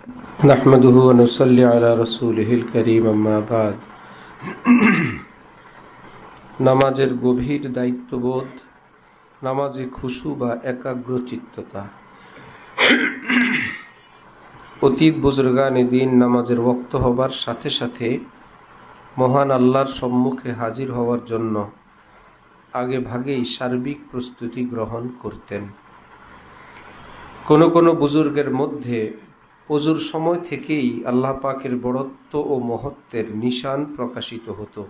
نحمده ونصلي على رسوله الكريم أما بعد নামাজের গভীর দায়িত্ববোধ, নামাজে খুশু বা একাগ্রচিত্ততা। অতীত বুজুর্গানে দিন নামাজের ওয়াক্ত হবার সাথে সাথে মহান আল্লাহর সম্মুখে হাজির হওয়ার জন্য আগে ভাগেই সার্বিক প্রস্তুতি গ্রহণ করতেন। কোনো কোনো বুজুর্গের মধ্যে ওজুর সময় থেকেই আল্লাহ পাকের বড়ত্ব ও মহত্বের নিশান প্রকাশিত হতো।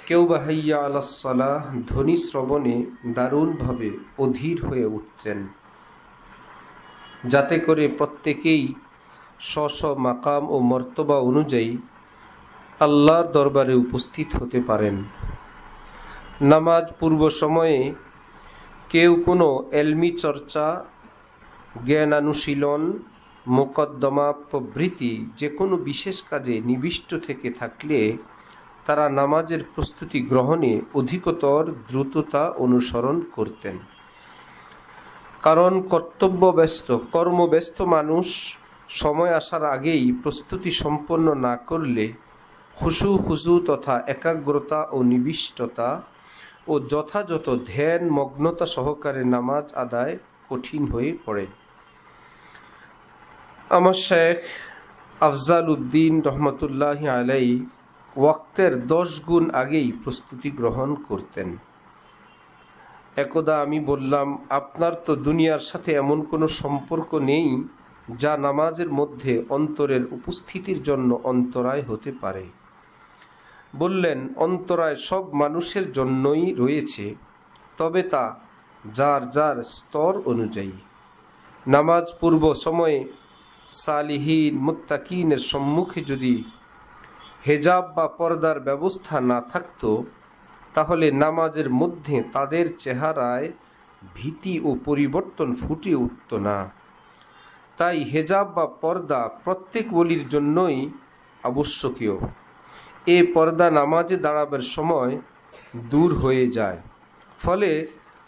কেউ বা হাইয়া আলাস সালাহ ধ্বনি শ্রবণে দারুণভাবে অধীর হয়ে উঠতেন, যাতে করে প্রত্যেকেই স্ব মাকাম ও মর্তবা অনুযায়ী আল্লাহর দরবারে উপস্থিত হতে পারেন। নামাজ পূর্ব সময়ে কেউ কোনো এলমি চর্চা, জ্ঞানানুশীলন, মোকদ্দমা প্রভৃতি যে কোনো বিশেষ কাজে নিবিষ্ট থেকে থাকলে তারা নামাজের প্রস্তুতি গ্রহণে অধিকতর দ্রুততা অনুসরণ করতেন। কারণ কর্মব্যস্ত মানুষ সময় আসার আগেই প্রস্তুতি সম্পন্ন না করলে খুশু তথা একাগ্রতা ও নিবিষ্টতা ও যথাযথ ধ্যান মগ্নতা সহকারে নামাজ আদায় কঠিন হয়ে পড়ে। আমার শেখ আফজাল উদ্দিন রহমতুল্লাহ আলাইহি ওয়াক্তের 10 গুণ আগেই প্রস্তুতি গ্রহণ করতেন। একদা আমি বললাম, আপনার তো দুনিয়ার সাথে এমন কোনো সম্পর্ক নেই যা নামাজের মধ্যে অন্তরের উপস্থিতির জন্য অন্তরায় হতে পারে। বললেন, অন্তরায় সব মানুষের জন্যই রয়েছে, তবে তা যার যার স্তর অনুযায়ী। নামাজ পূর্ব সময়ে সালিহীন মুত্তাকিনের সম্মুখে যদি হেজাব বা পর্দার ব্যবস্থা না থাকত, তাহলে নামাজের মধ্যে তাদের চেহারায় ভীতি ও পরিবর্তন ফুটে উঠত না। তাই হেজাব বা পর্দা প্রত্যেক ওলির জন্যই আবশ্যকীয়। এ পর্দা নামাজে দাঁড়াবার সময় দূর হয়ে যায়, ফলে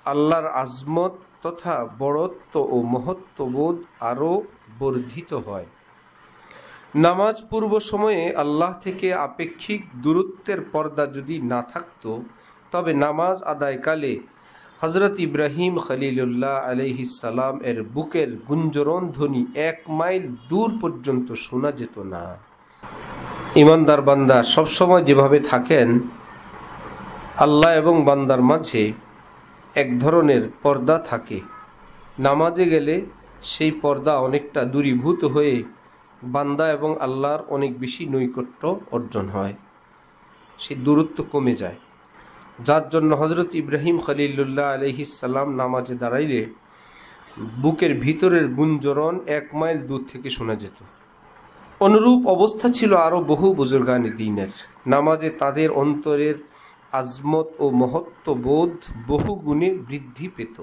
আল্লাহর আজমত তথা বড়ত্ব ও মহত্ববোধ আরও বর্ধিত হয়। নামাজ পূর্ব সময়ে আল্লাহ থেকে আপেক্ষিক দূরত্বের পর্দা যদি না থাকত, তবে নামাজ আদায়কালে হজরত ইব্রাহিম খলিলুল্লাহ আলাইহিস সালাম এর বুকের গুঞ্জরণ ধ্বনি 1 মাইল দূর পর্যন্ত শোনা যেত না। ইমানদার বান্দা সবসময় যেভাবে থাকেন, আল্লাহ এবং বান্দার মাঝে এক ধরনের পর্দা থাকে। নামাজে গেলে সেই পর্দা অনেকটা দূরীভূত হয়ে বান্দা এবং আল্লাহর অনেক বেশি নৈকট্য অর্জন হয়, সেই দূরত্ব কমে যায়। যার জন্য হজরত ইব্রাহিম খলিলুল্লাহ আলাইহিস সালাম নামাজে দাঁড়াইলে বুকের ভিতরের গুঞ্জরণ 1 মাইল দূর থেকে শোনা যেত। অনুরূপ অবস্থা ছিল আরও বহু বুজুর্গানে দ্বীনের। নামাজে তাদের অন্তরের আজমত ও মহত্ববোধ বহু গুণে বৃদ্ধি পেত,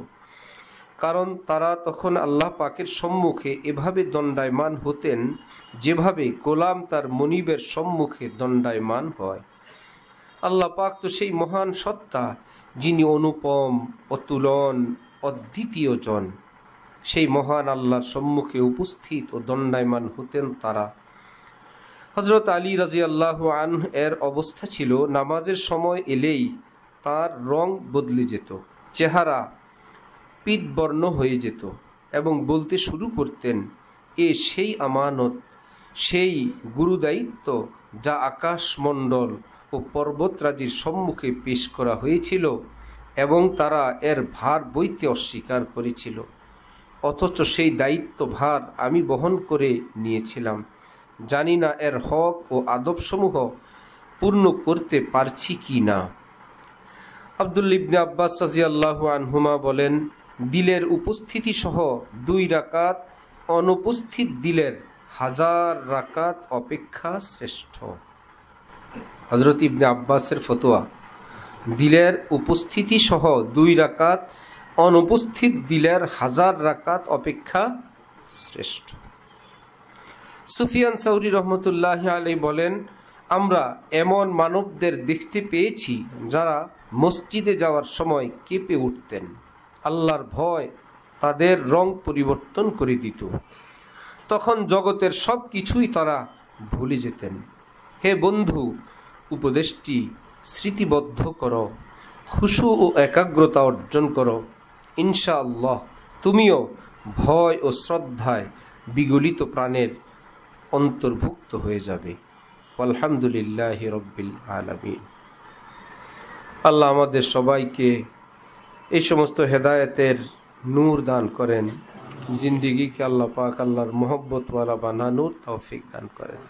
কারণ তারা তখন আল্লাহ পাকের সম্মুখে এভাবে দণ্ডায়মান হতেন যেভাবে গোলাম তার মনিবের সম্মুখে দণ্ডায়মান হয়। আল্লাহ পাক তো সেই মহান সত্তা, যিনি অনুপম, অতুলন, অদ্বিতীয় জন। সেই মহান আল্লাহর সম্মুখে উপস্থিত ও দণ্ডায়মান হতেন তারা। হজরত আলী রাদিয়াল্লাহু আনহু এর অবস্থা ছিল, নামাজের সময় এলেই তার রং বদলে যেত, চেহারা পীতবর্ণ হয়ে যেত এবং বলতে শুরু করতেন, এ সেই আমানত, সেই গুরুদায়িত্ব যা আকাশমণ্ডল ও পর্বতরাজির সম্মুখে পেশ করা হয়েছিল এবং তারা এর ভার বইতে অস্বীকার করেছিল, অথচ সেই দায়িত্ব ভার আমি বহন করে নিয়েছিলাম। জানি না এর হক ও আদবসমূহ পূর্ণ করতে পারছি কি না। আব্দুল্লাহ ইবনে আব্বাস রাদিয়াল্লাহু আনহুমা বলেন, দিলের উপস্থিতি সহ 2 রাকাত অনুপস্থিত দিলের 1000 রাকাত অপেক্ষা শ্রেষ্ঠ। হযরত ইবনে আব্বাসের ফতোয়া, দিলের উপস্থিতি সহ 2 রাকাত অনুপস্থিত দিলের 1000 রাকাত অপেক্ষা শ্রেষ্ঠ। সুফিয়ান সাউরি রহমতুল্লাহ আলাইহি বলেন, আমরা এমন মানবদের দেখতে পেয়েছি যারা মসজিদে যাওয়ার সময় কেঁপে উঠতেন। আল্লাহর ভয় তাদের রং পরিবর্তন করে দিত। তখন জগতের সব কিছুই তারা ভুলে যেতেন। হে বন্ধু, উপদেশটি স্মৃতিবদ্ধ করো, খুশু ও একাগ্রতা অর্জন করো। ইনশাআল্লাহ তুমিও ভয় ও শ্রদ্ধায় বিগলিত প্রাণের অন্তর্ভুক্ত হয়ে যাবে। আলহামদুলিল্লাহি রব্বিল আলামিন। আল্লাহ আমাদের সবাইকে এই সমস্ত হেদায়েতের নূর দান করেন, জিন্দিগিকে আল্লাহ পাক আল্লাহর মোহব্বতওয়ালা বানানোর তৌফিক দান করেন।